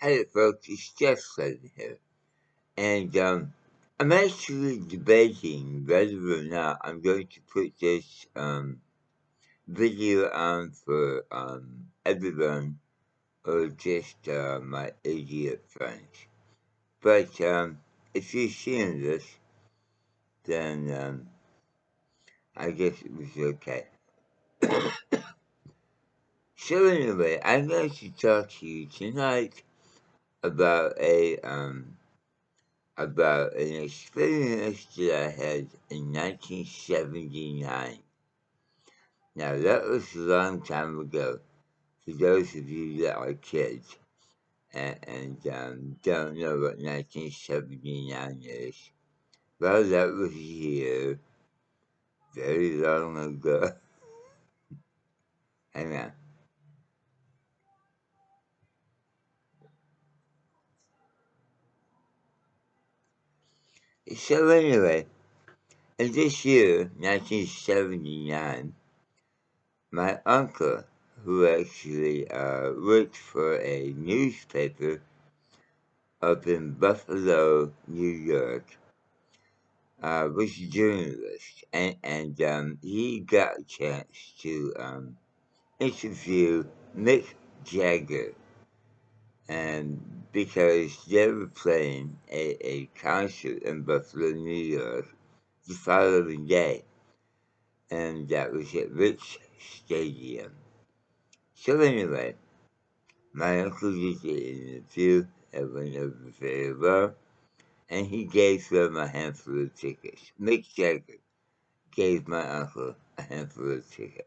Hey folks, it's Jeff Sutton here, and I'm actually debating whether or not I'm going to put this video on for everyone or just my idiot friends. But if you're seeing this, then I guess it was okay. So anyway, I'm going to talk to you tonight about about an experience that I had in 1979. Now, that was a long time ago, for those of you that are kids and don't know what 1979 is. Well, that was a year very long ago. Hang on. So anyway, in this year, 1979, my uncle, who actually worked for a newspaper up in Buffalo, New York, was a journalist, and he got a chance to interview Mick Jagger, and because they were playing a concert in Buffalo, New York, the following day, and that was at Rich Stadium. So anyway, my uncle did the interview. It went over very well, and he gave them a handful of tickets. Mick Jagger gave my uncle a handful of tickets.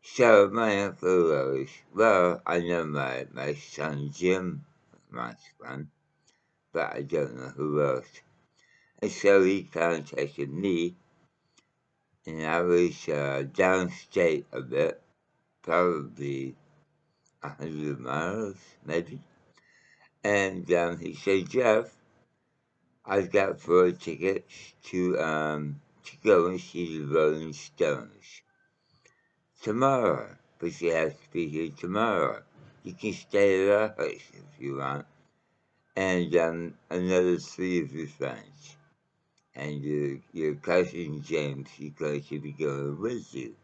So my uncle goes, well, I know my son Jim wants one, but I don't know who else. And so he contacted me, and I was downstate a bit, probably 100 miles, maybe. And he said, Jeff, I've got 4 tickets to go and see the Rolling Stones tomorrow, but you have to be here tomorrow. You can stay at our house if you want, and another 3 of your friends, and your cousin James is going to be going with you.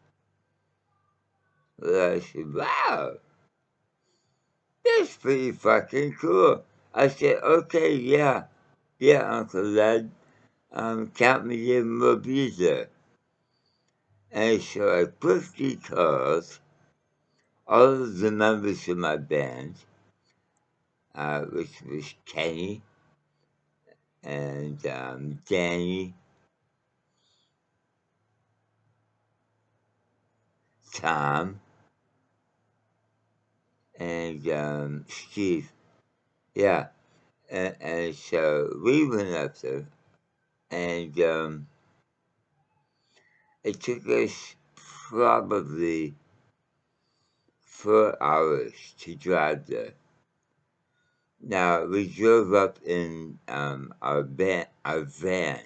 Well, I said, wow, that's pretty fucking cool. I said, okay, yeah, Uncle Lad, count me in, we'll be there. And so I quickly called all of the members of my band, which was Kenny and Danny, Tom, and Steve. Yeah, and so we went up there, and it took us probably 4 hours to drive there. Now we drove up in our van,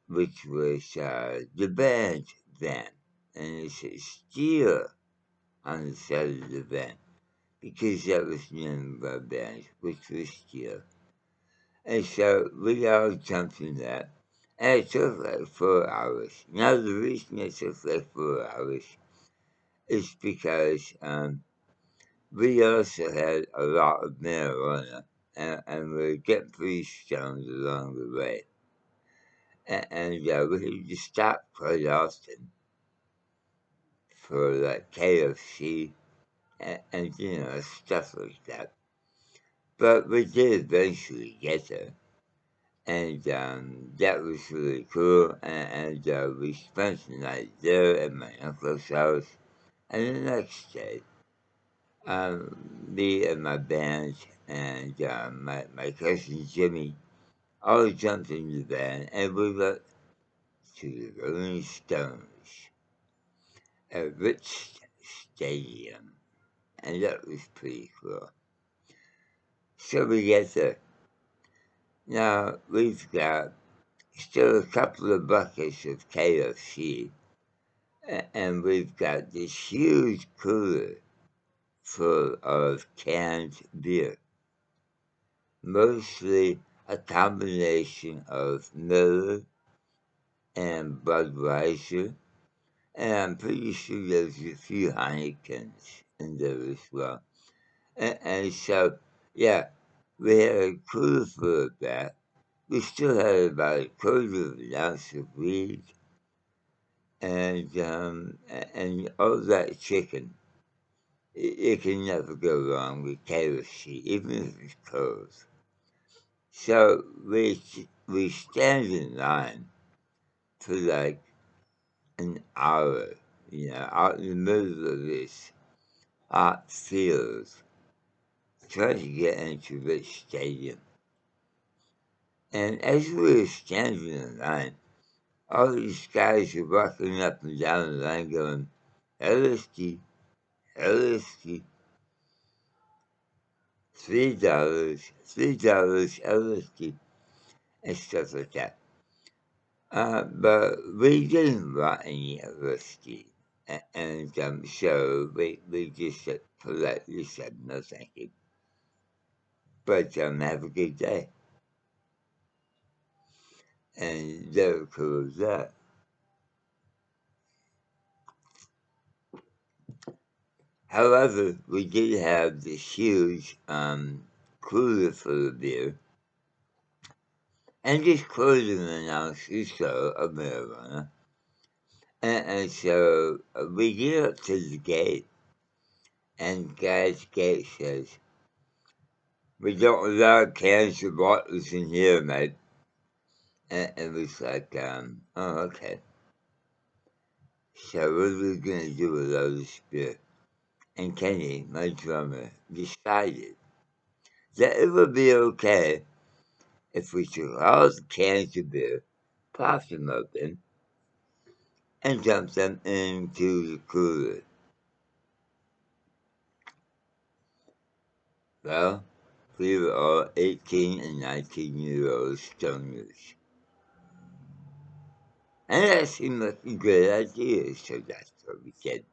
which was the band van, and it said Steel on the side of the van, because that was the name of our band, which was Steel. And so we all jumped in that, and it took like 4 hours. Now the reason it took like 4 hours is because we also had a lot of marijuana, and we were getting pretty stoned along the way. And we had to stop quite often for like KFC and stuff like that. But we did eventually get there, and that was really cool. And we spent the night there at my uncle's house. And the next day, me and my band and my cousin Jimmy all jumped in the van, and we went to the Rolling Stones at Rich Stadium, and that was pretty cool. So we get there. Now, we've got still a couple of buckets of KFC, and we've got this huge cooler full of canned beer, mostly a combination of Miller and Budweiser, and I'm pretty sure there's a few Heinekens in there as well. And so, yeah, we had a cooler full of that. We still had about a quarter of an ounce of weed, and all that chicken. It can never go wrong with KFC, even if it's cold. So we stand in line for like an hour, out in the middle of this hot field, trying to get into the stadium. And as we were standing in line, all these guys were walking up and down the line going, LSD, LSD, $3, LSD, and stuff like that. But we didn't want any LSD. And so we just politely said no thank you. But have a good day. And they were cool with that. However, we did have this huge cooler full of beer and just quarter of an ounce or so of marijuana. And so we get up to the gate, and guy's gate says, "We don't allow cans or bottles in here, mate." And it was like, oh, okay. So what are we going to do with all this beer? And Kenny, my drummer, decided that it would be okay if we took all the cans of beer, popped them open, and dumped them into the cooler. Well, we were all 18 and 19-year-old stoners. And that seemed like a great idea, so that's what we did.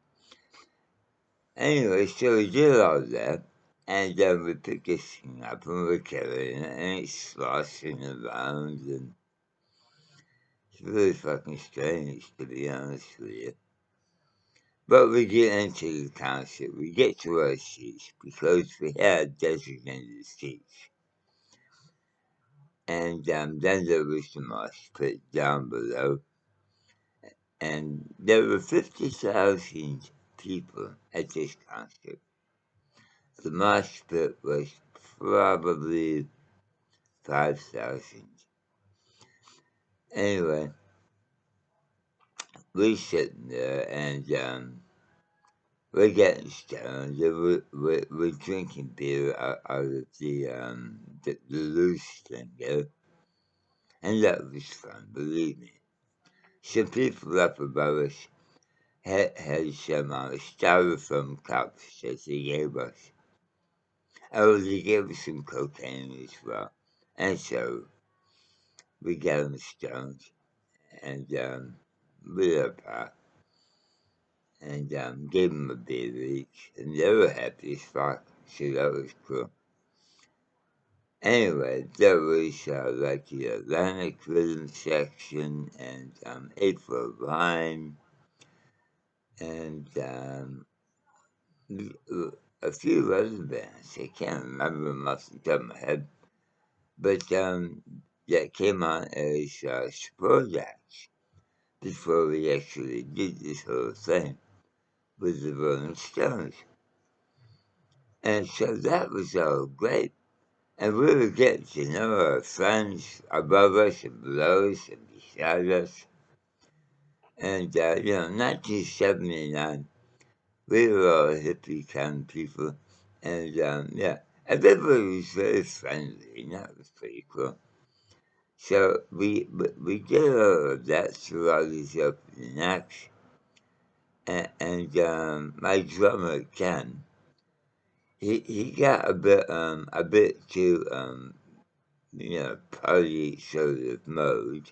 Anyway, so we did all that, and then we picked this thing up and we're carrying it, and it's sloshing around, and it's really fucking strange, to be honest with you. But we get into the concert, we get to our seats, because we had designated seats. And then there was the mosh pit down below, and there were 50,000 people at this concert. The mosh pit was probably 5,000. Anyway, we're sitting there, and we're getting stoned. We're drinking beer out of the loose thing there. And that was fun, believe me. Some people up above us had some styrofoam cups that they gave us. Oh, they gave us some cocaine as well. And so we got them stoned and lit up pot and gave them a beer each. And they were happy as fuck. So that was cool. Anyway, there was like the Atlantic Rhythm section and April Rhyme and a few other bands. I can't remember them off the top of my head, but that came on as support acts before we actually did this whole thing with the Rolling Stones. And so that was all great. And we were getting to know our friends above us and below us and beside us. And, 1979, we were all hippie kind of people. And, yeah, everybody was very friendly, and that was pretty cool. So we did all of that through all these opening acts. And my drummer, Ken, he got a bit too, party sort of mode.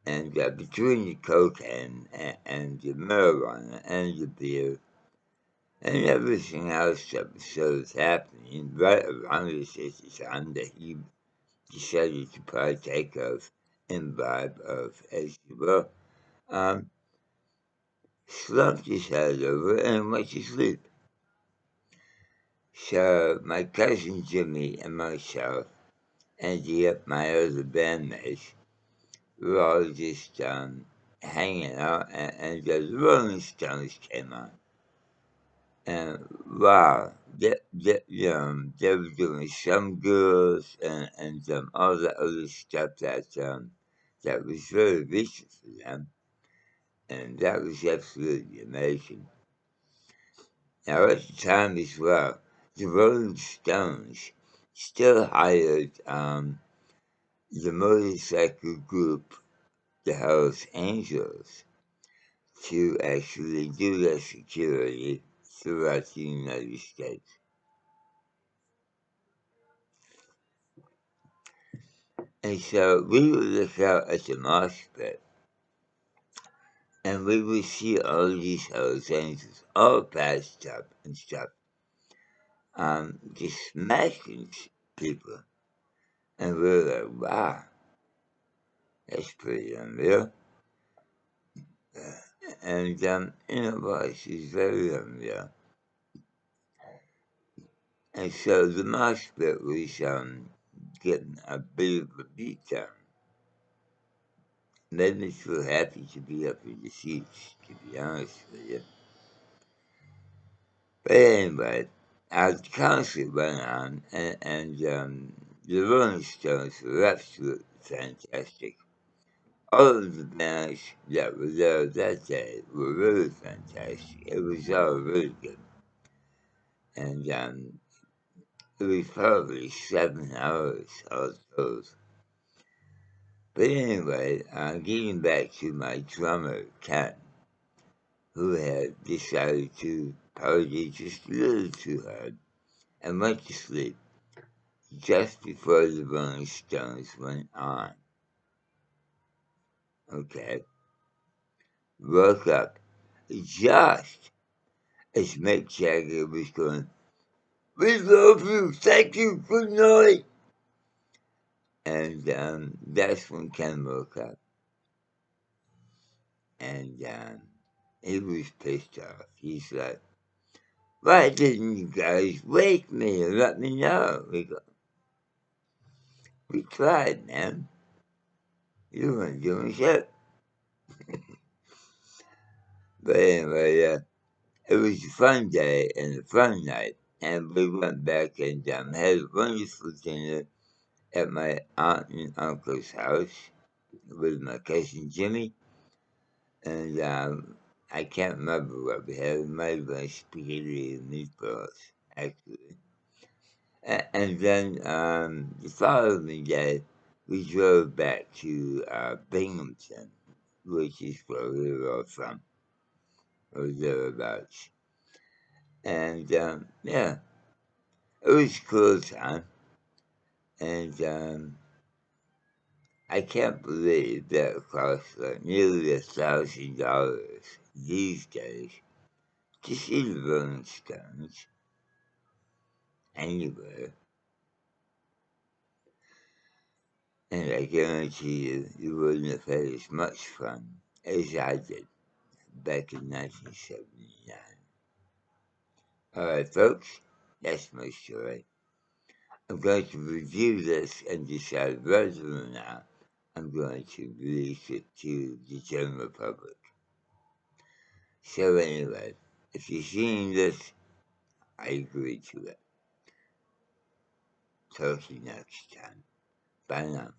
And between the cocaine and the marijuana and the beer, And everything else that was happening right around this at the time that he decided to partake of, imbibe of, as you will, um, slumped his head over and went to sleep. So my cousin Jimmy and myself and my other bandmates were all just hanging out, and the Rolling Stones came on. And wow, they were doing some girls and all the other stuff that was very recent for them, and that was absolutely amazing. Now at the time as well, the Rolling Stones still hired the motorcycle group, the Hells Angels, to actually do their security throughout the United States. And so we would look out at the mosh pit, and we would see all these Hells Angels all patched up and stuff, just smashing people. And we were like, wow, that's pretty unreal. And, boss is very unreal. And so the mosh pit was getting a bit of a beat down. Made me feel happy to be up in the seats, to be honest with you. But anyway, our concert went on, and the Rolling Stones were absolutely fantastic. All of the bands that were there that day were really fantastic. It was all really good. And it was probably 7 hours all told. But anyway, getting back to my drummer, Ken, who had decided to party just a little too hard and went to sleep just before the Rolling Stones went on. Okay, woke up just as Mick Jagger was going, "We love you, thank you, good night." And that's when Ken woke up. And he was pissed off. He's like, "Why didn't you guys wake me and let me know?" We tried, man. You weren't doing shit. But anyway, it was a fun day and a fun night. And we went back and had a wonderful dinner at my aunt and uncle's house with my cousin Jimmy. And I can't remember what we had. It might have been spaghetti and meatballs, actually. And then the following day, we drove back to Binghamton, which is where we were all from, or thereabouts. And yeah, it was a cool time. And I can't believe that it costs like nearly $1,000 these days to see the Rolling Stones anywhere. And I guarantee you, you wouldn't have had as much fun as I did back in 1979. Alright, folks, that's my story. I'm going to review this and decide whether or not I'm going to release it to the general public. So anyway, if you're seeing this, I agree to it. Talk to you next time. Bye now.